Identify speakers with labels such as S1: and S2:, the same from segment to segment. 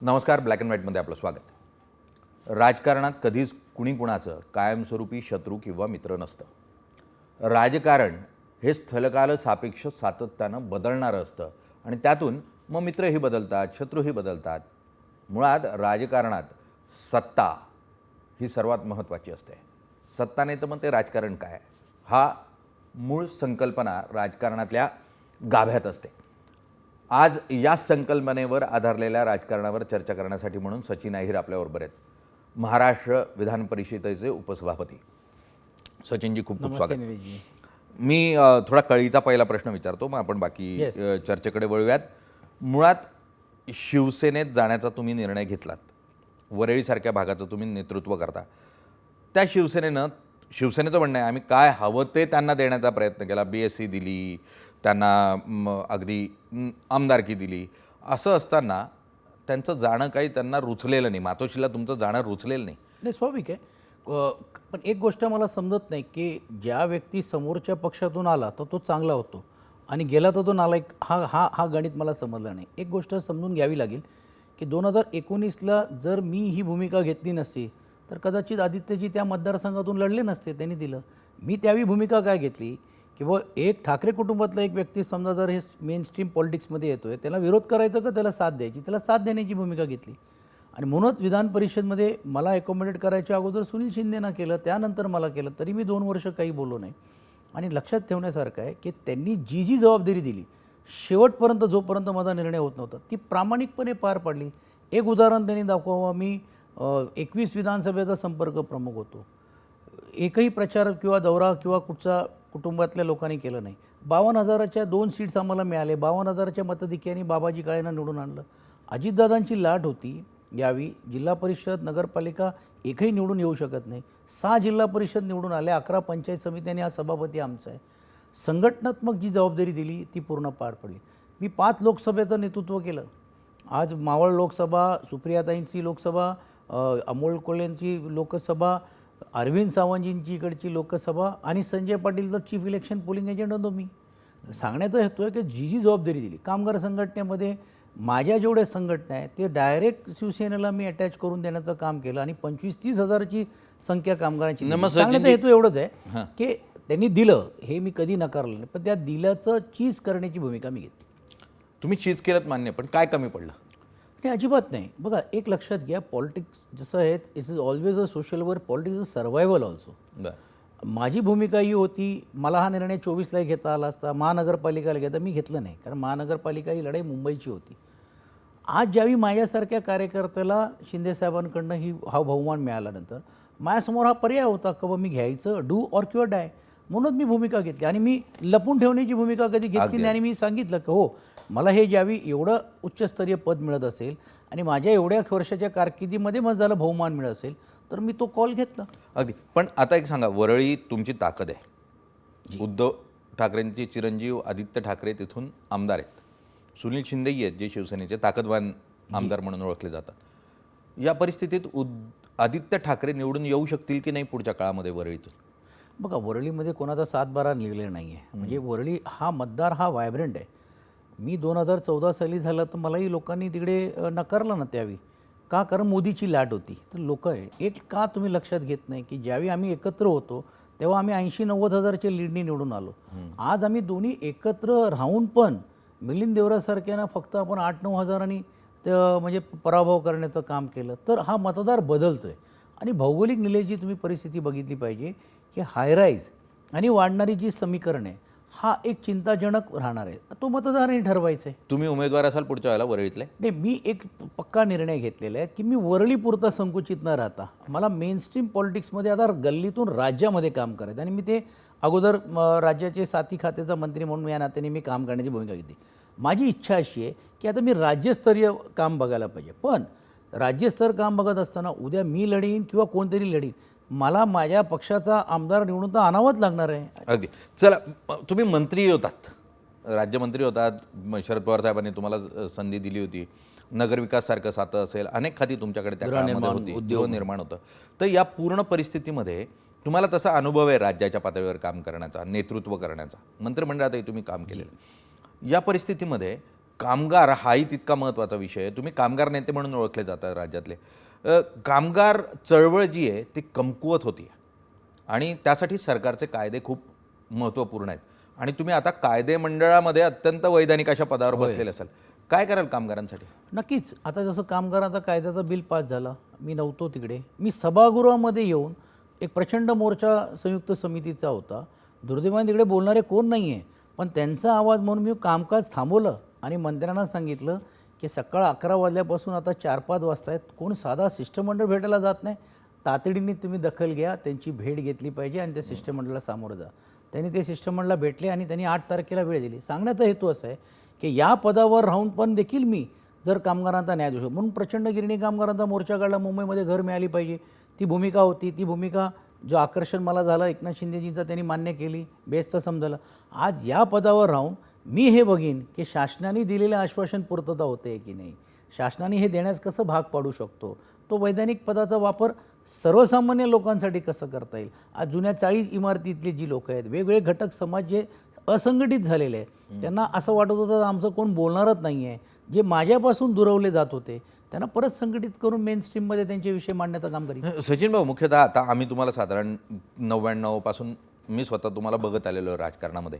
S1: नमस्कार. Black and व्हाईटमध्ये आपलं स्वागत. राजकारणात कधीच कुणी कुणाचं कायमस्वरूपी शत्रू किंवा मित्र नसतं. राजकारण हे स्थलकाल सापेक्ष सातत्यानं बदलणारं असतं आणि त्यातून मग मित्रही बदलतात, शत्रूही बदलतात. मुळात राजकारणात सत्ता ही सर्वात महत्त्वाची असते. सत्ता नाही तर मग ते राजकारण काय, हा मूळ संकल्पना राजकारणातल्या गाभ्यात असते. आज या संकल्पनेवर आधारलेल्या राजकारणावर चर्चा करण्यासाठी म्हणून सचिन अहिर आपल्याबरोबर आहेत, महाराष्ट्र विधान परिषदेचे उपसभापती. सचिनजी खूप खूप स्वागत. मी थोडा कळीचा पहिला प्रश्न विचारतो, मग आपण बाकी चर्चेकडे वळूयात. मुळात शिवसेनेत जाण्याचा तुम्ही निर्णय घेतलात, वरळीसारख्या भागाचं तुम्ही नेतृत्व करता. त्या शिवसेनेचं म्हणणं आहे आम्ही काय हवं ते त्यांना देण्याचा प्रयत्न केला. BSc दिली त्यांना, अगदी आमदारकी दिली. असं असताना त्यांचं जाणं काही त्यांना रुचलेलं नाही. मातोश्रीला तुमचं जाणं रुचलेलं नाही.
S2: नाही, स्वाभाविक आहे. पण एक गोष्ट मला समजत नाही की ज्या व्यक्ती समोरच्या पक्षातून आला तर तो चांगला होतो आणि गेला तर तो नालायक. हा गणित मला समजलं नाही. एक गोष्ट समजून घ्यावी लागेल की 2019ला जर मी ही भूमिका घेतली नसती तर कदाचित आदित्यजी त्या मतदारसंघातून लढले नसते. त्यांनी दिलं. मी त्यावेळी भूमिका काय घेतली की एक ठाकरे कुटुंबातला एक व्यक्ती समजा जर हे मेन स्ट्रीम पॉलिटिक्समध्ये येतो आहे, त्याला विरोध करायचा का त्याला साथ द्यायची, त्याला साथ देण्याची भूमिका घेतली. आणि म्हणूनच विधान परिषदमध्ये मला ॲकोमोडेट करायच्या अगोदर सुनील शिंदेना केलं, त्यानंतर मला केलं, तरी मी 2 वर्ष काही बोललो नाही. आणि लक्षात ठेवण्यासारखं आहे की त्यांनी जी जबाबदारी दिली शेवटपर्यंत, जोपर्यंत माझा निर्णय होत नव्हता, ती प्रामाणिकपणे पार पाडली. एक उदाहरण त्यांनी दाखवावं. मी 21 विधानसभेचा संपर्क प्रमुख होतो. एकही प्रचार किंवा दौरा किंवा कुटुंबातल्या लोकांनी केलं नाही. 52,000च्या 2 सीट्स आम्हाला मिळाले. 52,000च्या मताधिक्याने बाबाजी काळेंना निवडून आणलं. अजितदादांची लाट होती यावी. जिल्हा परिषद, नगरपालिका एकही निवडून येऊ शकत नाही. 6 जिल्हा परिषद निवडून आले, 11 पंचायत समित्यांनी हा सभापती आमचा आहे. संघटनात्मक जी जबाबदारी दिली ती पूर्ण पार पडली. मी 5 लोकसभेचं नेतृत्व केलं. आज मावळ लोकसभा, सुप्रियाताईंची लोकसभा, अमोल कोल्हेंची लोकसभा, अरविंद सावंतजींची इकडची लोकसभा आणि संजय पाटीलचा चीफ इलेक्शन पोलिंग एजंट होतो मी. सांगण्याचा हेतू आहे की जी जबाबदारी दिली कामगार संघटनेमध्ये, माझ्या जेवढ्या संघटना आहे ते डायरेक्ट शिवसेनेला मी अटॅच करून देण्याचं काम केलं. आणि 25-30 हजाराची संख्या कामगारांची. सांगण्याचा हेतू एवढंच आहे की त्यांनी दिलं, हे मी कधी नकारलं नाही, पण त्या दिल्याचं चीज करण्याची भूमिका मी घेतली.
S1: तुम्ही चीज केलं मान्य, पण काय कमी पडलं?
S2: नाही, अजिबात नाही. बघा, एक लक्षात घ्या, पॉलिटिक्स जसं आहे, it is always a social work, politics is survival also. माझी भूमिका ही होती, मला हा निर्णय 24ला घेता आला असता, महानगरपालिकेला घेता, मी घेतलं नाही. कारण महानगरपालिका ही लढाई मुंबईची होती. आज ज्यावेळी माझ्यासारख्या कार्यकर्त्याला शिंदेसाहेबांकडनं हा बहुमान मिळाल्यानंतर माझ्यासमोर हा पर्याय होता की बाबा मी घ्यायचं, डू ऑर किंवा डाय. म्हणून मी भूमिका घेतली. आणि मी लपून ठेवण्याची भूमिका कधी घेतली नाही. आणि मी सांगितलं की हो, मला हे ज्यावेळी एवढं उच्चस्तरीय पद मिळत असेल आणि माझ्या एवढ्या वर्षाच्या कारकिर्दीमध्ये मला झालं बहुमान मिळत असेल तर मी तो कॉल घेतला.
S1: अगदी. पण आता एक सांगा, वरळी तुमची ताकद आहे. उद्धव ठाकरेंचे चिरंजीव आदित्य ठाकरे तिथून आमदार आहेत. सुनील शिंदेही आहेत जे शिवसेनेचे ताकदवान आमदार म्हणून ओळखले जातात. या परिस्थितीत आदित्य ठाकरे निवडून येऊ शकतील की नाही पुढच्या काळामध्ये वरळीतून?
S2: बघा, वरळीमध्ये कोणाचा 7-12 निघले नाही आहे. म्हणजे वरळी हा मतदार हा व्हायब्रंट आहे. मी 2014 साली झालं तर मलाही लोकांनी तिकडे नकारलं ना त्यावेळी. का? कारण मोदीची लाट होती. तर लोक एक का तुम्ही लक्षात घेत नाही की ज्यावेळी आम्ही एकत्र होतो तेव्हा आम्ही 80-90 हजारच्या लीडनी निवडून आलो. आज आम्ही दोन्ही एकत्र राहून पण मिलिंद देवरासारख्यांना फक्त आपण 8-9 हजारांनी म्हणजे पराभव करण्याचं काम केलं. तर हा मतदार बदलतो आहे. आणि भौगोलिक निलेची तुम्ही परिस्थिती बघितली पाहिजे की हायराईज आणि वाढणारी जी समीकरण आहे हा एक चिंताजनक राहणार आहे. तो मतदारांनी ठरवायचं आहे.
S1: तुम्ही उमेदवार असाल पुढच्या वेळेला वरळीतले?
S2: नाही, मी एक पक्का निर्णय घेतलेला आहे की मी वरळीपुरता संकुचित न राहता मला मेनस्ट्रीम पॉलिटिक्समध्ये आता गल्लीतून राज्यामध्ये काम करायचं. आणि मी ते अगोदर राज्याचे 7 खात्याचा मंत्री म्हणून या नात्याने मी काम करण्याची भूमिका घेतली. माझी इच्छा अशी आहे की आता मी राज्यस्तरीय काम बघायला पाहिजे. पण राज्यस्तर काम बघत असताना उद्या मी लढीन किंवा कोणतरी लढीन, मला माझ्या पक्षाचा आमदार निवडून तर आणावंच लागणार आहे.
S1: अगदी. चला, तुम्ही मंत्री होतात, राज्यमंत्री होतात. शरद पवार साहेबांनी तुम्हाला संधी दिली होती. नगरविकास सारखं सातं असेल, अनेक खाती तुमच्याकडे त्या काळामध्ये होती, उद्योग निर्माण होतं. तर या पूर्ण परिस्थितीमध्ये तुम्हाला तसा अनुभव आहे राज्याच्या पातळीवर काम करण्याचा, नेतृत्व करण्याचा, मंत्रिमंडळातही तुम्ही काम केलेलं. या परिस्थितीमध्ये कामगार हाही तितका महत्त्वाचा विषय आहे. तुम्ही कामगार नेते म्हणून ओळखले जातात राज्यातले. कामगार चळवळ जी आहे ती कमकुवत होती आणि त्यासाठी सरकारचे कायदे खूप महत्त्वपूर्ण आहेत आणि तुम्ही आता कायदे मंडळामध्ये अत्यंत वैधानिक अशा पदावर बसलेले असाल. काय कराल कामगारांसाठी?
S2: नक्कीच. आता जसं कामगारांचा कायद्याचा बिल पास झाला, मी नव्हतो तिकडे. मी सभागृहामध्ये येऊन एक प्रचंड मोर्चा संयुक्त समितीचा होता. दुर्दैवाने तिकडे बोलणारे कोण नाही आहे, पण त्यांचा आवाज म्हणून मी कामकाज थांबवलं आणि मंत्र्यांना सांगितलं की सकाळ 11 वाजल्यापासून आता 4-5 वाजता आहेत, कोण साधा शिष्टमंडळ भेटायला जात नाही, तातडीने तुम्ही दखल घ्या, त्यांची भेट घेतली पाहिजे आणि त्या शिष्टमंडळाला सामोरं जा. त्यांनी ते शिष्टमंडळाला भेटले आणि त्यांनी 8 तारखेला वेळ दिली. सांगण्याचा हेतू असा आहे की या पदावर राहून पण देखील मी जर कामगारांचा न्याय देऊ शकतो म्हणून प्रचंड गिरणी कामगारांचा मोर्चा काढला. मुंबईमध्ये घर मिळाली पाहिजे ती भूमिका होती. ती भूमिका जो आकर्षण मला झालं एकनाथ शिंदेजींचा त्यांनी मान्य केली, बेस्टचं समजलं. आज या पदावर राहून मी हे बघीन की शासनाने दिलेलं आश्वासन पूर्तता होते की नाही, शासनाने हे देण्यास कसं भाग पाडू शकतो, तो वैधानिक पदाचा वापर सर्वसामान्य लोकांसाठी कसं करता येईल. आज जुन्या चाळी इमारतीतले जी लोक आहेत, वेगवेगळे घटक समाज जे असंघटित झालेले आहे, त्यांना असं वाटत होतं आमचं कोण बोलणारच नाही आहे. जे माझ्यापासून दुरवले जात होते त्यांना परत संघटित करून मेन स्ट्रीममध्ये त्यांचे विषय मांडण्याचं काम करीन.
S1: सचिन भाऊ, मुख्यतः आता आम्ही तुम्हाला साधारण 99 पासून मी स्वतः तुम्हाला बघत आलेलो आहे राजकारणामध्ये.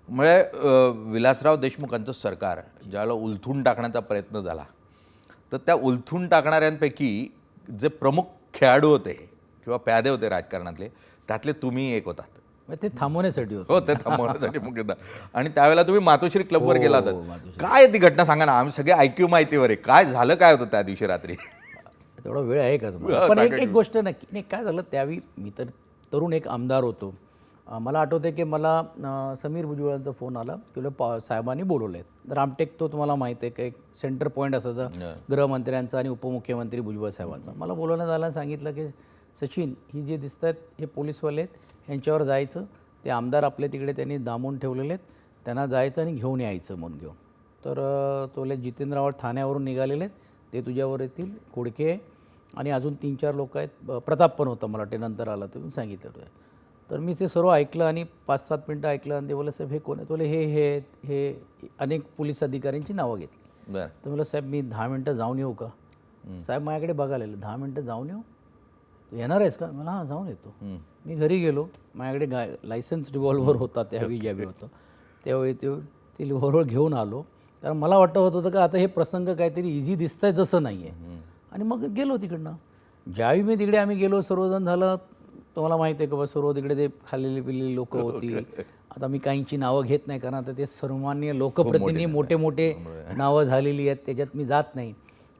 S1: म्हणजे विलासराव देशमुखांचं सरकार ज्याला उलथून टाकण्याचा प्रयत्न झाला, तर त्या उलथून टाकणाऱ्यांपैकी जे प्रमुख खेळाडू होते किंवा प्यादे होते राजकारणातले, त्यातले तुम्ही एक होतात.
S2: ते थांबवण्यासाठी होतं.
S1: हो, ते थांबवण्यासाठी मुख्यतः. आणि त्यावेळेला तुम्ही मातोश्री क्लबवर गेला होता. काय ती घटना सांगा ना, आम्ही सगळे ऐक्यू माहितीवर आहे. काय झालं, काय होतं त्या दिवशी रात्री?
S2: तेवढा वेळ आहे का तुम्हाला? पण एक गोष्ट नक्की नाही, काय झालं त्यावेळी मी तर तरुण एक आमदार होतो. मला आठवते की मला समीर भुजबळांचा फोन आला की साहेबांनी बोलवलं आहे. रामटेक तो तुम्हाला माहिती आहे की एक सेंटर पॉईंट असायचा गृहमंत्र्यांचा आणि उपमुख्यमंत्री भुजबळ साहेबांचा. मला बोलवण्यात आलं, सांगितलं की सचिन ही जे दिसत आहेत हे पोलीसवाले आहेत, यांच्यावर जायचं, ते आमदार आपले तिकडे त्यांनी दामून ठेवलेले आहेत, त्यांना जायचं आणि घेऊन यायचं म्हणून घेऊन. तर तोले जितेंद्र आव्हाड ठाण्यावरून निघालेले आहेत, ते तुझ्यावर येतील, खोडके आणि अजून 3-4 लोक आहेत, प्रताप पण होता मला ते नंतर आला तुम्ही सांगितलं होतं. तर मी ते सर्व ऐकलं आणि 5-7 मिनटं ऐकलं आणि ते बोलले साहेब हे कोण आहे? तोले हे अनेक पोलीस अधिकाऱ्यांची नावं घेतली. तर म्हणलं साहेब मी 10 मिनटं जाऊन येऊ का? साहेब माझ्याकडे बघायला आले, 10 मिनटं जाऊन येऊ, तू येणार आहेस का? मला हां जाऊन येतो. मी घरी गेलो, माझ्याकडे लायसन्स रिव्हॉल्वर होता त्यावेळी ज्यावेळी होतं त्यावेळी ती रिव्हॉल्वर घेऊन आलो. कारण मला वाटत होतं का आता हे प्रसंग काहीतरी इझी दिसत आहे जसं नाही आहे. आणि मग गेलो तिकडनं. ज्यावेळी मी तिकडे आम्ही गेलो, सर्वजण झालं, तुम्हाला माहिती आहे का बा, सर्व तिकडे ते खाल्लेली पिलेली लोक होती. आता मी काहींची नावं घेत नाही कारण आता ते सर्वमान्य लोकप्रतिनिधी मोठे मोठे नावं झालेली आहेत, त्याच्यात मी जात नाही.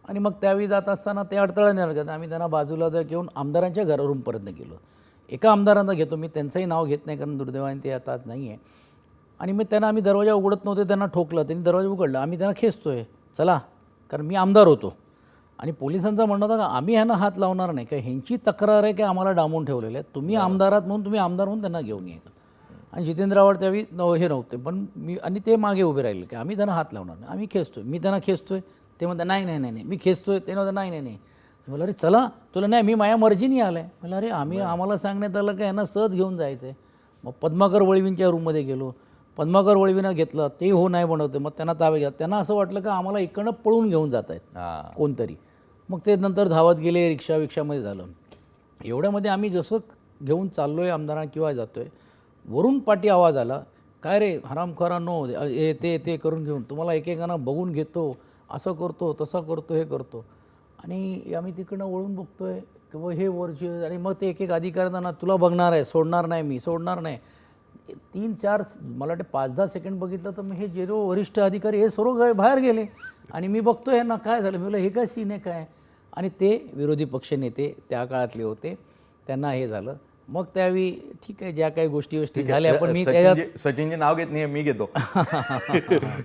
S2: आणि मग त्यावेळी जात असताना ते अडथळा नाही लागत. आम्ही त्यांना बाजूला घेऊन आमदारांच्या घरापर्यंत गेलो. एका आमदारांना घेतो मी, त्यांचंही नाव घेत नाही कारण दुर्दैवाने ते आता नाही आहे. आणि मग त्यांना आम्ही दरवाजा उघडत नव्हते, त्यांना ठोकलं, त्यांनी दरवाजा उघडला, आम्ही त्यांना खेचतोय चला, कारण मी आमदार होतो. आणि पोलिसांचं म्हणणं होतं का आम्ही ह्यांना हात लावणार नाही, का ह्यांची तक्रार आहे की आम्हाला डांबून ठेवलेलं आहे, तुम्ही आमदारात म्हणून तुम्ही आमदार म्हणून त्यांना घेऊन यायचं. आणि जितेंद्र आव्हाड त्यावेळी हे नव्हते, पण मी आणि ते मागे उभे राहिले की आम्ही त्यांना हात लावणार नाही, आम्ही खेचतोय. मी त्यांना खेचतोय, ते म्हणतात नाही नाही नाही नाही मी खेचतोय, ते म्हणतात नाही नाही नाही. मला अरे चला, तुला नाही मी माझ्या मर्जीने आलं आहे. मला अरे आम्हाला सांगण्यात आलं की यांना सहज घेऊन जायचं आहे. मग पद्माकर वळवींच्या रूममध्ये गेलो, पद्माकर वळवीनं घेतलं, ते हो नाही बनवते, मग त्यांना ताबे घ्या. त्यांना असं वाटलं का आम्हाला इकडनं पळून घेऊन जात आहेत कोणतरी. मग ते नंतर धावत गेले, रिक्षामध्ये झालं. एवढ्यामध्ये आम्ही जसं घेऊन चाललो आहे आमदारांना किंवा जातो आहे, वरून पाठी आवाज आला, काय रे हरामखोरांनो, ते करून घेऊन तुम्हाला एकेकांना बघून घेतो, असं करतो तसं करतो हे करतो. आणि आम्ही तिकडनं वळून बघतोय किंवा हे वरची, आणि मग ते एक अधिकाऱ्यांना तुला बघणार आहे, सोडणार नाही, मी सोडणार नाही. 3-4 मला वाटतं 5-10 सेकंड बघितलं तर मग हे जे वरिष्ठ अधिकारी हे सर्व बाहेर गेले. आणि मी बघतोय यांना काय झालं, मी बोललं हे काय सीन आहे काय. आणि ते विरोधी पक्षनेते त्या काळातले होते, त्यांना हे झालं. मग त्यावेळी ठीक आहे, ज्या काही गोष्टी झाल्या, पण मी
S1: सचिनचे नाव घेत नाही, मी घेतो.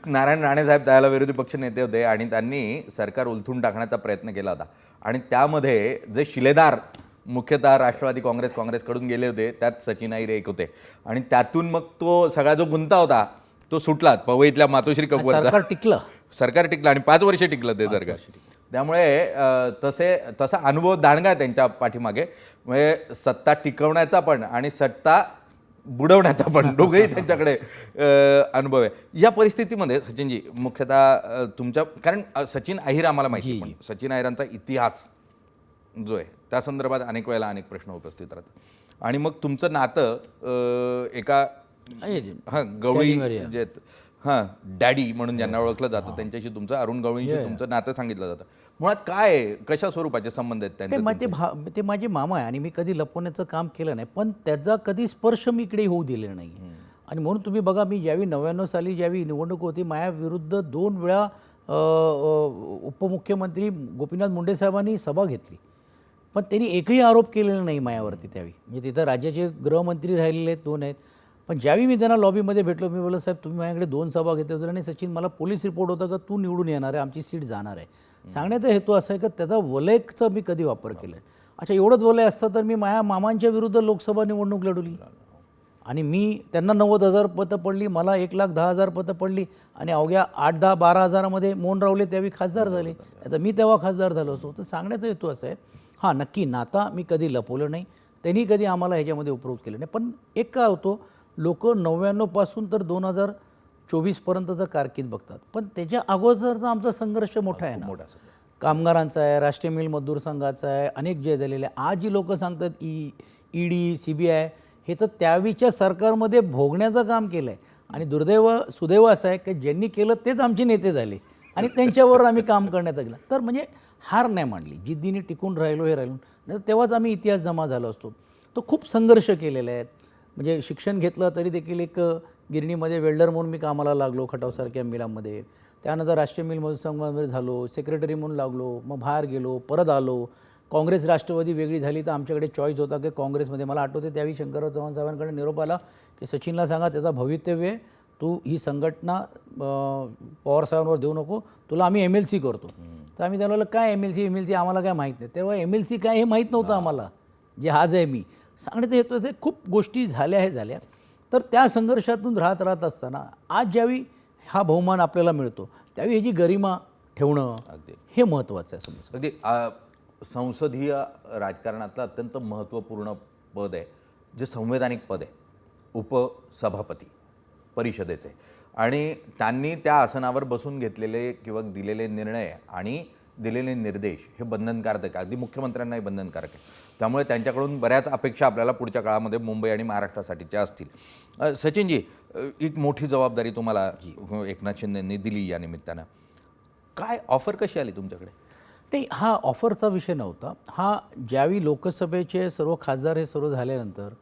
S1: नारायण राणे साहेब त्याला विरोधी पक्ष नेते होते आणि त्यांनी सरकार उलथून टाकण्याचा प्रयत्न केला होता. आणि त्यामध्ये जे शिलेदार मुख्यतः राष्ट्रवादी काँग्रेसकडून गेले होते, त्यात सचिन अहिर एक होते. आणि त्यातून मग तो सगळा जो गुंता होता तो सुटला. पवईतल्या मातोश्री क्लबवर सरकार टिकलं आणि 5 वर्ष टिकलं ते सरकार. त्यामुळे तसा अनुभव दांडगा आहे त्यांच्या पाठीमागे. म्हणजे सत्ता टिकवण्याचा पण आणि सत्ता बुडवण्याचा पण दोघंही त्यांच्याकडे अनुभव आहे. या परिस्थितीमध्ये सचिनजी मुख्यतः तुमच्या कारण सचिन अहिर आम्हाला माहिती आहे, पण सचिन अहिरांचा इतिहास जो आहे त्या संदर्भात अनेक वेळेला अनेक प्रश्न उपस्थित राहतात आणि मग तुमचं नातं एका गवळी जे आहेत, डॅडी म्हणून ज्यांना ओळखलं जातं त्यांच्याशी तुमचं, अरुण गवळींशी तुमचं नातं सांगितलं जातं. मुळात काय आहे, कशा स्वरूपाचे संबंध आहेत त्यांचे?
S2: ते माझे मामा आहे आणि मी कधी लपवण्याचं काम केलं नाही, पण त्याचा कधी स्पर्श मी इकडे होऊ दिले नाही. आणि म्हणून तुम्ही बघा, मी ज्यावेळी 99 साली ज्यावेळी निवडणूक होती, माझ्याविरुद्ध 2 वेळा उपमुख्यमंत्री गोपीनाथ मुंडे साहेबांनी सभा घेतली, पण त्यांनी एकही आरोप केलेला नाही माझ्यावरती त्यावेळी. म्हणजे तिथं राज्याचे गृहमंत्री राहिलेले आहेत, 2 आहेत. पण ज्यावेळी मी त्यांना लॉबीमध्ये भेटलो, मी बोललो, साहेब तुम्ही माझ्याकडे 2 सभा घेतल्या होत्या आणि सचिन मला पोलीस रिपोर्ट होता का तू निवडून येणार आहे, आमची सीट जाणार आहे. सांगण्याचा हेतू असा आहे की त्याचा वलयचा मी कधी वापर केला आहे. अच्छा, एवढंच वलय असतं तर मी माझ्या मामांच्या विरुद्ध लोकसभा निवडणूक लढवली आणि मी त्यांना 90,000 मतं पडली, मला 1,10,000 मतं पडली आणि अवघ्या 8, 10, 12,000मध्ये मोहन रावले त्यावेळी खासदार झाले. आता मी तेव्हा खासदार झालो असो. तर सांगण्याचा हेतू असा आहे, हां नक्की नाता मी कधी लपवलं नाही, त्यांनी कधी आम्हाला ह्याच्यामध्ये उपरोध केलं नाही. पण एक काय होतो, लोक 99 पासून तर 2024पर्यंतचा कारकीर्द बघतात, पण त्याच्या अगोदरचा आमचा संघर्ष मोठा आहे ना, कामगारांचा आहे, राष्ट्रीय मिल मजदूर संघाचा आहे, अनेक जे झालेले. आज जी लोक सांगतात ईडी CBI हे तर त्यावेळीच्या सरकारमध्ये भोगण्याचं काम केलं आहे. आणि सुदैव असं आहे की ज्यांनी केलं तेच आमचे नेते झाले आणि त्यांच्यावर आम्ही काम करण्यात गेलं. तर म्हणजे हार नाही मांडली, जिद्दीने टिकून राहिलो, हे राहिलो नाही तेव्हाच आम्ही इतिहास जमा झालो असतो. तो खूप संघर्ष केलेले आहेत. म्हणजे शिक्षण घेतलं तरी देखील एक गिरणीमध्ये वेल्डर म्हणून मी कामाला लागलो खटावसारख्या मिलांमध्ये. त्यानंतर राष्ट्रीय मिल मजदूर संघामध्ये झालो, सेक्रेटरी म्हणून लागलो, मग बाहेर गेलो, परत आलो. काँग्रेस राष्ट्रवादी वेगळी झाली तर आमच्याकडे चॉईस होता की काँग्रेसमध्ये. मला आठवते त्यावेळी शंकरराव चव्हाण साहेबांकडे निरोप आला की सचिनला सांगा त्याचा भवितव्य आहे, तू ही संघटना पवारसाहेबांवर देऊ नको, तुला आम्ही MLC करतो. तर आम्ही त्याला काय MLC आम्हाला काय माहीत नाही. तेव्हा MLC काय हे माहीत नव्हतं आम्हाला, जे आज आहे मी सांगण्याचं येतो. ते खूप गोष्टी झाल्या. तर त्या संघर्षातून राहत असताना आज ज्यावेळी हा बहुमान आपल्याला मिळतो त्यावेळी ह्याची गरिमा ठेवणं हे महत्त्वाचं आहे. समजा
S1: अगदी संसदीय राजकारणातलं अत्यंत महत्त्वपूर्ण पद आहे, जे संवैधानिक पद आहे, उपसभापती परिषदेचे. आणि त्यांनी त्या आसनावर बसून घेतलेले किंवा दिलेले निर्णय आणि दिलेले निर्देश हे बंधनकारक आहे, अगदी मुख्यमंत्र्यांनाही बंधनकारक आहे. त्यामुळे त्यांच्याकडून बऱ्याच अपेक्षा आपल्याला पुढच्या काळामध्ये मुंबई आणि महाराष्ट्रासाठीच्या असतील. सचिनजी, एक मोठी जबाबदारी तुम्हाला एकनाथ शिंदेंनी दिली या निमित्तानं. काय ऑफर कशी आली तुमच्याकडे?
S2: नाही, हा ऑफरचा विषय नव्हता. हा ज्यावेळी लोकसभेचे सर्व खासदार हे सर्व झाल्यानंतर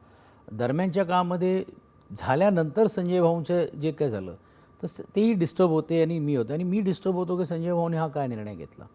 S2: दरम्यानच्या काळामध्ये झाल्यानंतर संजय भाऊंचं जे काय झालं तर तेही डिस्टर्ब होते आणि मी होते आणि मी डिस्टर्ब होतो की संजय भाऊने हा काय निर्णय घेतला.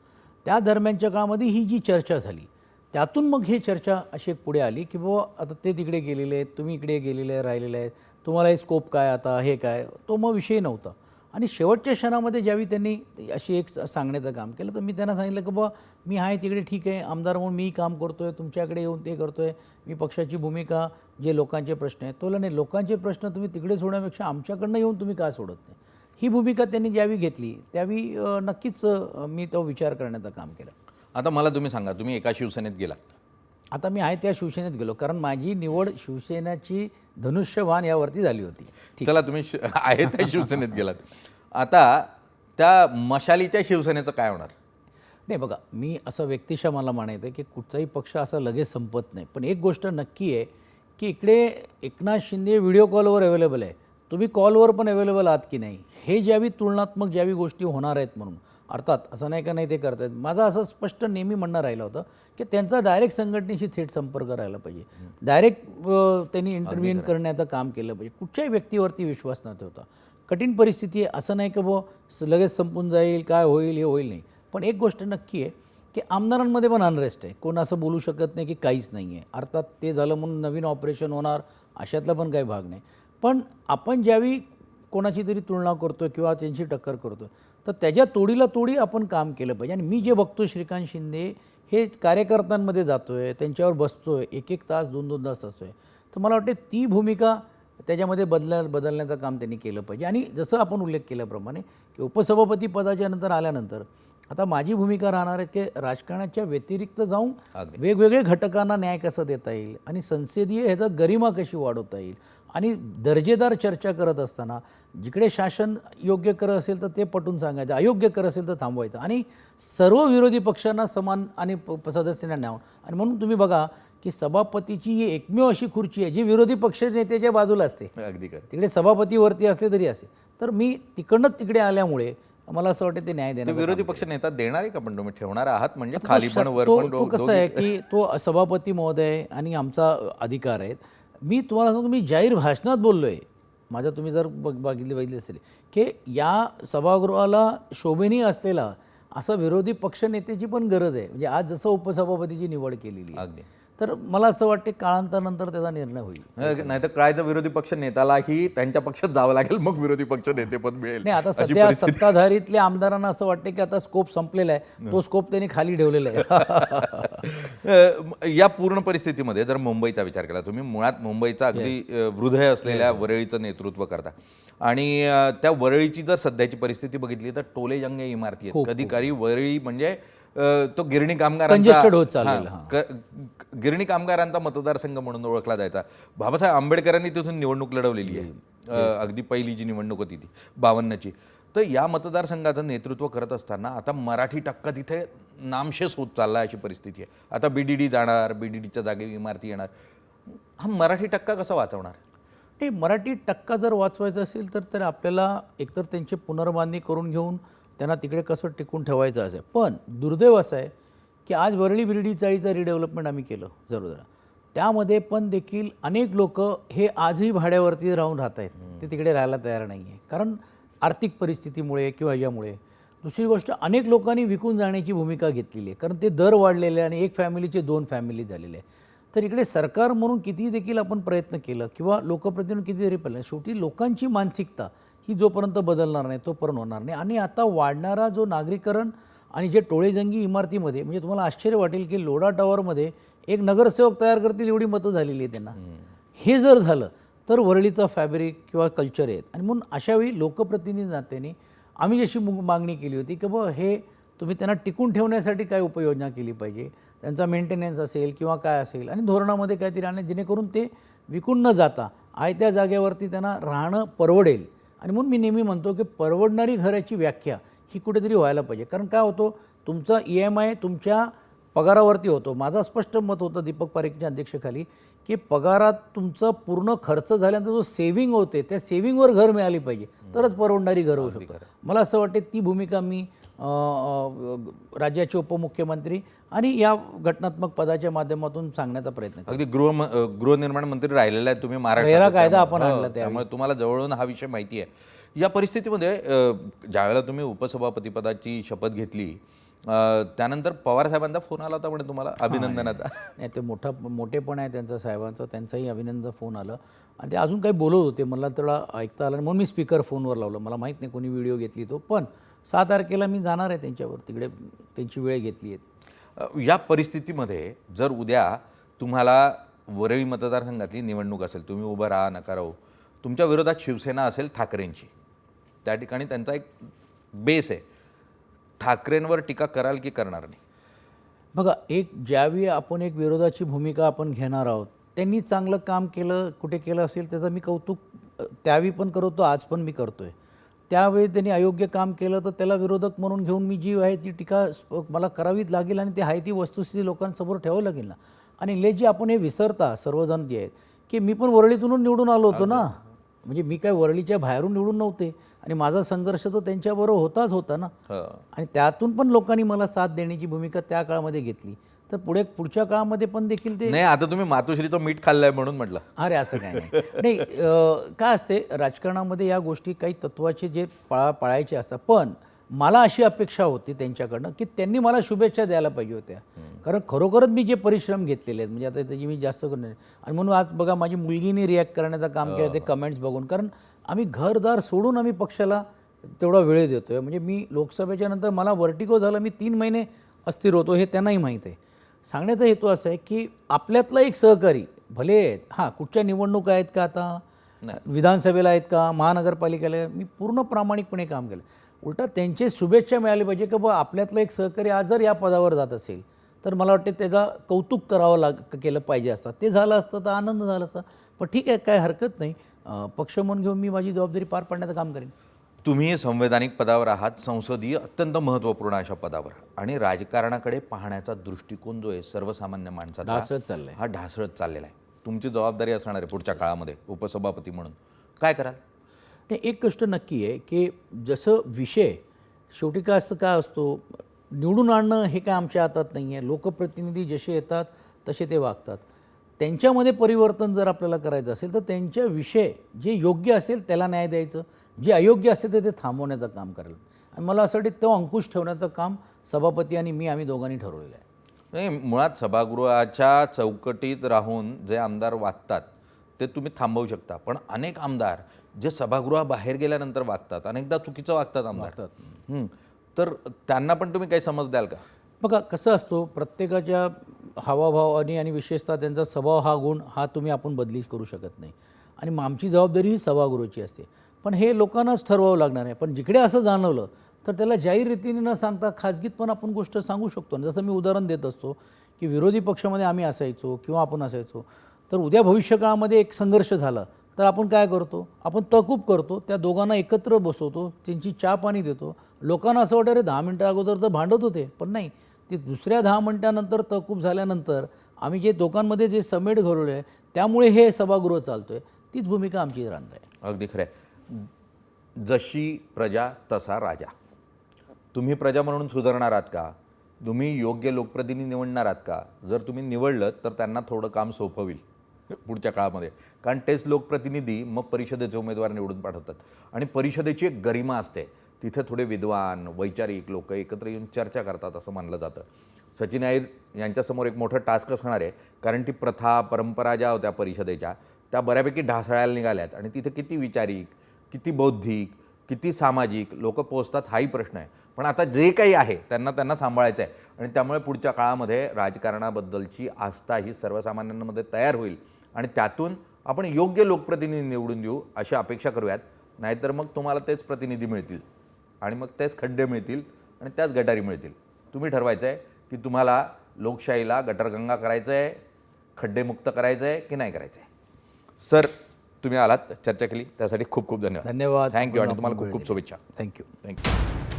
S2: त्या दरम्यानच्या काळामध्ये ही जी चर्चा झाली त्यातून मग ही चर्चा अशी एक पुढे आली की बाबा आता ते तिकडे गेलेले आहेत, तुम्ही इकडे गेलेले राहिलेले आहेत, तुम्हाला हे स्कोप काय, आता हे काय, तो मग विषय नव्हता. आणि शेवटच्या क्षणामध्ये ज्यावेळी त्यांनी अशी एक सांगण्याचं काम केलं तर मी त्यांना सांगितलं की बाबा मी आहे तिकडे ठीक आहे, आमदार म्हणून मी काम करतो आहे, तुमच्याकडे येऊन ते करतो आहे, मी पक्षाची भूमिका, जे लोकांचे प्रश्न आहेत तोला नाही, लोकांचे प्रश्न तुम्ही तिकडे सोडण्यापेक्षा आमच्याकडनं येऊन तुम्ही का सोडत नाही, ही भूमिका त्यांनी ज्यावेळी घेतली त्यावेळी नक्कीच मी तो विचार करण्याचं काम केलं.
S1: आता मला तुम्ही सांगा, तुम्ही एका शिवसेनेत गेलात,
S2: आता मी आहे त्या शिवसेनेत गेलो कारण माझी निवड शिवसेनेची धनुष्यबाण यावरती झाली होती.
S1: चला तुम्ही आहे त्या शिवसेनेत गेलात, आता त्या मशालीच्या शिवसेनेचं काय होणार?
S2: नाही बघा, मी असं व्यक्तिशः मला म्हणायचं आहे की कुठचाही पक्ष असा लगेच संपत नाही. पण एक गोष्ट नक्की आहे की इकडे एकनाथ शिंदे व्हिडिओ कॉलवर अवेलेबल आहे, तुम्ही कॉलवर पण अवेलेबल आहात की नाही, हे ज्यावेळी तुलनात्मक ज्यावेळी गोष्टी होणार आहेत म्हणून. अर्थात असं नाही का नाही ते करत आहेत, माझं असं स्पष्ट नेहमी म्हणणं राहिलं होतं की त्यांचा डायरेक्ट संघटनेशी थेट संपर्क राहिला पाहिजे, डायरेक्ट त्यांनी इंटरव्ह्यू करण्याचं काम केलं पाहिजे. कुठच्याही व्यक्तीवरती विश्वास न ठेवता. कठीण परिस्थिती आहे, असं नाही की लगेच संपून जाईल, काय होईल हे होईल नाही. पण एक गोष्ट नक्की आहे की आमदारांमध्ये पण अनरेस्ट आहे, कोण असं बोलू शकत नाही की काहीच नाही आहे. अर्थात ते झालं म्हणून नवीन ऑपरेशन होणार अशातला पण काही भाग नाही. पण आपण ज्यावेळी कोणाची तरी तुलना करतो आहे किंवा त्यांची टक्कर करतो आहे तर त्याच्या तोडीला तोडी आपण काम केलं पाहिजे. आणि मी जे बघतो श्रीकांत शिंदे हे कार्यकर्त्यांमध्ये जातो आहे, त्यांच्यावर बसतो आहे, 1-1 तास 2-2 तास असतो आहे, तर मला वाटते ती भूमिका त्याच्यामध्ये बदलण्याचं काम त्यांनी केलं पाहिजे. आणि जसं आपण उल्लेख केल्याप्रमाणे की उपसभापती पदाच्या नंतर आल्यानंतर आता माझी भूमिका राहणार आहे की राजकारणाच्या व्यतिरिक्त जाऊन वेगवेगळे घटकांना न्याय कसा देता येईल आणि संसदीय ह्याचा गरिमा कशी वाढवता येईल आणि दर्जेदार चर्चा करत असताना जिकडे शासन योग्य करत असेल तर ते पटवून सांगायचं, अयोग्य करत असेल तर थांबवायचं आणि सर्व विरोधी पक्षांना समान आणि सदस्यांना न्यावं. आणि म्हणून तुम्ही बघा की सभापतीची ही एकमेव अशी खुर्ची आहे जी विरोधी पक्ष नेत्याच्या बाजूला असते.
S1: अगदी खरं.
S2: तिकडे सभापतीवरती असले तरी असे. तर मी तिकडनंच तिकडे आल्यामुळे मला असं वाटतं ते न्याय
S1: ते
S2: देणं
S1: विरोधी पक्ष नेता देणार आहे का पण तुम्ही ठेवणार आहात म्हणजे खाली पण वर
S2: तो
S1: पण
S2: तो कसं आहे की तो सभापती महोदय आणि आमचा अधिकार आहेत. मी तुम्हाला सांगतो मी जाहीर भाषणात बोललो आहे माझ्या, तुम्ही जर बघितली असेल की या सभागृहाला शोभनीय असलेला असा विरोधी पक्ष नेत्याची पण गरज आहे. म्हणजे आज जसं उपसभापतीची निवड केलेली आहे
S1: अगदी.
S2: तर मला असं वाटते काळांतरानंतर त्याचा निर्णय होईल.
S1: नाही तर काय तर विरोधी पक्ष नेत्यालाही त्यांच्या पक्षात जावं लागेल मग विरोधी पक्ष नेतेपद मिळेल.
S2: नाही आता सध्या सत्ताधारीतल्या आमदारांना असं वाटतं की आता स्कोप संपलेला आहे, तो स्कोप त्यांनी खाली ठेवलेला आहे.
S1: या पूर्ण परिस्थितीमध्ये जर मुंबईचा विचार केला तुम्ही, मुळात मुंबईचा अगदी हृदय असलेल्या वरळीचं नेतृत्व करता आणि त्या वरळीची जर सध्याची परिस्थिती बघितली तर टोलेजंगे इमारती आहेत. कधी काही वरळी म्हणजे तो गिरणी
S2: Congested होत चाललेला,
S1: कामगारांचा गिरणी कामगारांचा मतदारसंघ म्हणून ओळखला जायचा. बाबासाहेब आंबेडकरांनी तिथून निवडणूक लढवलेली आहे. अगदी पहिली जी निवडणूक होती ती 52ची. तर या मतदारसंघाचं नेतृत्व करत असताना आता मराठी टक्का तिथे नामशेष होत चालला अशी परिस्थिती आहे. आता BDD जाणार, BDDच्या जागी इमारती येणार. हा मराठी टक्का कसा वाचवणार?
S2: नाही, मराठी टक्का जर वाचवायचा असेल तर आपल्याला एकतर त्यांची पुनर्बांधणी करून घेऊन त्यांना तिकडे कसं टिकून ठेवायचं असेल. पण दुर्दैव असं आहे की आज वरळी BDD चाळीचं रिडेव्हलपमेंट आम्ही केलं जरूर. त्यामध्ये पण देखील अनेक लोक हे आजही भाड्यावरती राहून राहत आहेत. ते तिकडे राहायला तयार नाही आहे कारण आर्थिक परिस्थितीमुळे किंवा यामुळे. दुसरी गोष्ट अनेक लोकांनी विकून जाण्याची भूमिका घेतलेली आहे कारण ते दर वाढलेले आणि एक फॅमिलीचे 2 फॅमिली झालेले आहे. तर इकडे सरकार म्हणून किती देखील आपण प्रयत्न केलं किंवा लोकप्रतिनिधी किती तरी पाहिलं, शेवटी लोकांची मानसिकता ही जोपर्यंत बदलणार नाही तोपर्यंत होणार नाही. आणि आता वाढणारा जो नागरीकरण आणि जे टोळेजंगी इमारतीमध्ये, म्हणजे तुम्हाला आश्चर्य वाटेल की लोढा टॉवरमध्ये एक नगरसेवक तयार करतील एवढी मतं झालेली आहे त्यांना. हे जर झालं तर वरळीचा फॅब्रिक किंवा कल्चर आहेत. आणि म्हणून अशावेळी लोकप्रतिनिधी नात्याने आम्ही जशी मागणी केली होती की बा हे तुम्ही त्यांना टिकून ठेवण्यासाठी काय उपाययोजना केली पाहिजे, त्यांचा मेंटेनन्स असेल किंवा काय असेल आणि धोरणामध्ये काहीतरी आणणे जेणेकरून ते विकून न जाता आयत्या जागेवरती त्यांना राहणं परवडेल. आणि म्हणून मी नेहमी म्हणतो की परवडणारी घराची व्याख्या ही कुठेतरी व्हायला पाहिजे. कारण काय होतं, तुमचा EMI तुमच्या पगारावरती होतो. माझं स्पष्ट मत होतं दीपक पारेखच्या अध्यक्षतेखाली की पगारात तुमचं पूर्ण खर्च झाल्यानंतर जो सेव्हिंग होते त्या सेव्हिंगवर घर मिळाली पाहिजे तरच परवडणारी घर होऊ शकतं. मला असं वाटते ती भूमिका मी राज्याचे उपमुख्यमंत्री आणि या घटनात्मक पदाच्या माध्यमातून सांगण्याचा प्रयत्न केला.
S1: अगदी गृहनिर्माण मंत्री राहिलेला आहे तुम्ही
S2: रेरा कायदा आपण
S1: महाराष्ट्रात.
S2: आणला
S1: त्यामुळे तुम्हाला जवळून हा विषय माहिती आहे. या परिस्थितीमध्ये ज्यावेळेला तुम्ही उपसभापती पदाची शपथ घेतली त्यानंतर पवार साहेबांचा फोन आला होता म्हणे तुम्हाला अभिनंदनाचा.
S2: नाही, ते मोठेपण आहे त्यांचा साहेबांचा, त्यांचाही अभिनंदन फोन आलं आणि ते अजून काही बोलत होते. मला थोडा ऐकता आलं म्हणून मी स्पीकर फोनवर लावलं. मला माहीत नाही कोणी व्हिडिओ घेतली तो, पण 6 तारखेला मी जाणार आहे त्यांच्यावर, तिकडे त्यांची वेळ घेतली आहे.
S1: या परिस्थितीमध्ये जर उद्या तुम्हाला वरळी मतदारसंघातली निवडणूक असेल, तुम्ही उभं राहा नका राहू, तुमच्या विरोधात शिवसेना असेल ठाकरेंची, त्या ठिकाणी त्यांचा एक बेस आहे, ठाकरेंवर टीका कराल की करणार नाही?
S2: बघा, ज्यावेळी आपण एक विरोधाची भूमिका आपण घेणार आहोत, त्यांनी चांगलं काम केलं कुठे केलं असेल त्याचं मी कौतुक त्यावेळी पण करतो, आज पण मी करतो आहे. त्यावेळी त्यांनी अयोग्य काम केलं तर त्याला विरोधक म्हणून घेऊन मी जी आहे ती टीका मला करावीच लागेल आणि ती आहे ती वस्तुस्थिती लोकांसमोर ठेवावं लागेल ना. आणि जे आपण हे विसरता सर्वजण जे आहेत की मी पण वरळीतून निवडून आलो होतो ना, म्हणजे मी काय वरळीच्या बाहेरून निवडून नव्हते आणि माझा संघर्ष तो त्यांच्याबरोबर होता ना. आणि त्यातून पण लोकांनी मला साथ देण्याची भूमिका त्या काळामध्ये घेतली. तर पुढच्या काळामध्ये पण देखील ते
S1: नाही, आता तुम्ही मातोश्रीचं मीठ खाल्लंय म्हणून म्हटलं.
S2: अरे असं काय नाही. नाही, काय असते राजकारणामध्ये या गोष्टी काही तत्वाचे जे पाळायचे असतात. पण मला अशी अपेक्षा होती त्यांच्याकडनं की त्यांनी मला शुभेच्छा द्यायला पाहिजे होत्या. कारण खरोखरच मी जे परिश्रम घेतलेले आहेत, म्हणजे आता त्याची मी जास्त करणार. आणि म्हणून आज बघा माझी मुलगीने रिॲक्ट करण्याचं काम केलं ते कमेंट्स बघून. कारण आम्ही घरदार सोडून आम्ही पक्षाला तेवढा वेळ देतो आहे. म्हणजे मी लोकसभेच्या नंतर मला वर्टिगो झाला, मी 3 महिने अस्थिर होतो, हे त्यांनाही माहीत आहे. सांगण्याचा हेतू असा आहे की आपल्यातला एक सहकारी भले आहेत, हां कुठच्या निवडणुका आहेत का, आता विधानसभेला आहेत का, महानगरपालिकेला, मी पूर्ण प्रामाणिकपणे काम केलं. उलटा त्यांचे शुभेच्छा मिळाली पाहिजे की बा आपल्यातलं एक सहकारी आज जर या पदावर जात असेल तर मला वाटते त्याचा कौतुक करावं केलं पाहिजे असतं. ते झालं असतं तर आनंद झाला असता. पण ठीक आहे, काय हरकत नाही. पक्ष म्हणून घेऊन मी माझी जबाबदारी पार पाडण्याचं काम करेन.
S1: तुम्ही संवैधानिक पदावर आहात, संसदीय अत्यंत महत्त्वपूर्ण अशा पदावर, आणि राजकारणाकडे पाहण्याचा दृष्टिकोन जो आहे सर्वसामान्य माणसाचा
S2: ढासळत चाललंय.
S1: हा ढासळत चाललेला आहे. तुमची जबाबदारी असणार आहे पुढच्या काळामध्ये उपसभापती म्हणून. काय कराल?
S2: नाही, एक गोष्ट नक्की आहे की जसं विषय शेवटी काय असं काय असतो, निवडून आणणं हे काय आमच्या हातात नाही आहे. लोकप्रतिनिधी जसे येतात तसे ते वागतात. त्यांच्यामध्ये परिवर्तन जर आपल्याला करायचं असेल तर त्यांच्या विषय जे योग्य असेल त्याला न्याय द्यायचं, जे अयोग्य असेल तर ते थांबवण्याचं काम करायला. आणि मला असं वाटतं तो अंकुश ठेवण्याचं काम सभापती आणि मी आम्ही दोघांनी ठरवलेलं आहे.
S1: नाही, मुळात सभागृहाच्या चौकटीत राहून जे आमदार वागतात ते तुम्ही थांबवू शकता, पण अनेक आमदार जे सभागृहाबाहेर गेल्यानंतर वागतात, अनेकदा चुकीचं वागतात आमदार. तर त्यांना पण तुम्ही काही समज द्याल का?
S2: बघा कसं असतो, प्रत्येकाच्या हावाभावाने आणि विशेषतः त्यांचा स्वभाव हा गुण हा आपण बदली करू शकत नाही. आणि मग आमची जबाबदारी ही सभागृहाची असते. पण हे लोकांनाच ठरवावं लागणार आहे. पण जिकडे असं जाणवलं तर त्याला जाहीर रीतीने न सांगता खाजगीत पण आपण गोष्ट सांगू शकतो. जसं मी उदाहरण देत असतो की विरोधी पक्षामध्ये आम्ही असायचो किंवा आपण असायचो, तर उद्या भविष्यकाळामध्ये एक संघर्ष झाला तर आपण काय करतो, आपण तहकूब करतो, त्या दोघांना एकत्र बसवतो, त्यांची चहा पाणी देतो. लोकांना असं वाटतं अरे 10 मिनटं अगोदर तर भांडत होते, पण नाही, ते दुसऱ्या 10 मिनटानंतर तहकूब झाल्यानंतर आम्ही जे दोघांमध्ये जे समेट घडवलं आहे त्यामुळे हे सभागृह चालतो आहे. तीच भूमिका आमची राहणार आहे.
S1: अगदी खरं आहे. जशी प्रजा तसा राजा. तुम्ही प्रजा म्हणून सुधारणार आहात का? तुम्ही योग्य लोकप्रतिनिधी निवडणार आहात का? जर तुम्ही निवडलं तर त्यांना थोडं काम सोपं होईल पुढच्या काळामध्ये, कारण तेच लोकप्रतिनिधी मग परिषदेचे उमेदवार निवडून पाठवतात आणि परिषदेची एक गरिमा असते. तिथे थोडे विद्वान वैचारिक लोक एकत्र येऊन चर्चा करतात असं मानलं जातं. सचिन अय्यर यांच्यासमोर एक मोठं टास्क असणार आहे, कारण ती प्रथा परंपरा ज्या होत्या परिषदेच्या त्या बऱ्यापैकी ढासळायला निघाल्यात आणि तिथे किती विचारिक, किती बौद्धिक, किती सामाजिक लोक पोहोचतात हाही प्रश्न आहे. पण आता जे काही आहे त्यांना सांभाळायचं आहे आणि त्यामुळे पुढच्या काळामध्ये राजकारणाबद्दलची आस्था ही सर्वसामान्यांमध्ये तयार होईल आणि त्यातून आपण योग्य लोकप्रतिनिधी निवडून देऊ अशी अपेक्षा करूयात. नाहीतर मग तुम्हाला तेच प्रतिनिधी मिळतील आणि मग तेच खड्डे मिळतील आणि त्याच गटारी मिळतील. तुम्ही ठरवायचं आहे की तुम्हाला लोकशाहीला गटरगंगा करायचं आहे, खड्डेमुक्त करायचं आहे की नाही करायचं आहे. सर, तुम्ही आलात, चर्चा केली त्यासाठी खूप खूप धन्यवाद.
S2: धन्यवाद.
S1: थँक्यू आणि तुम्हाला खूप खूप शुभेच्छा.
S2: थँक्यू.
S1: थँक्यू.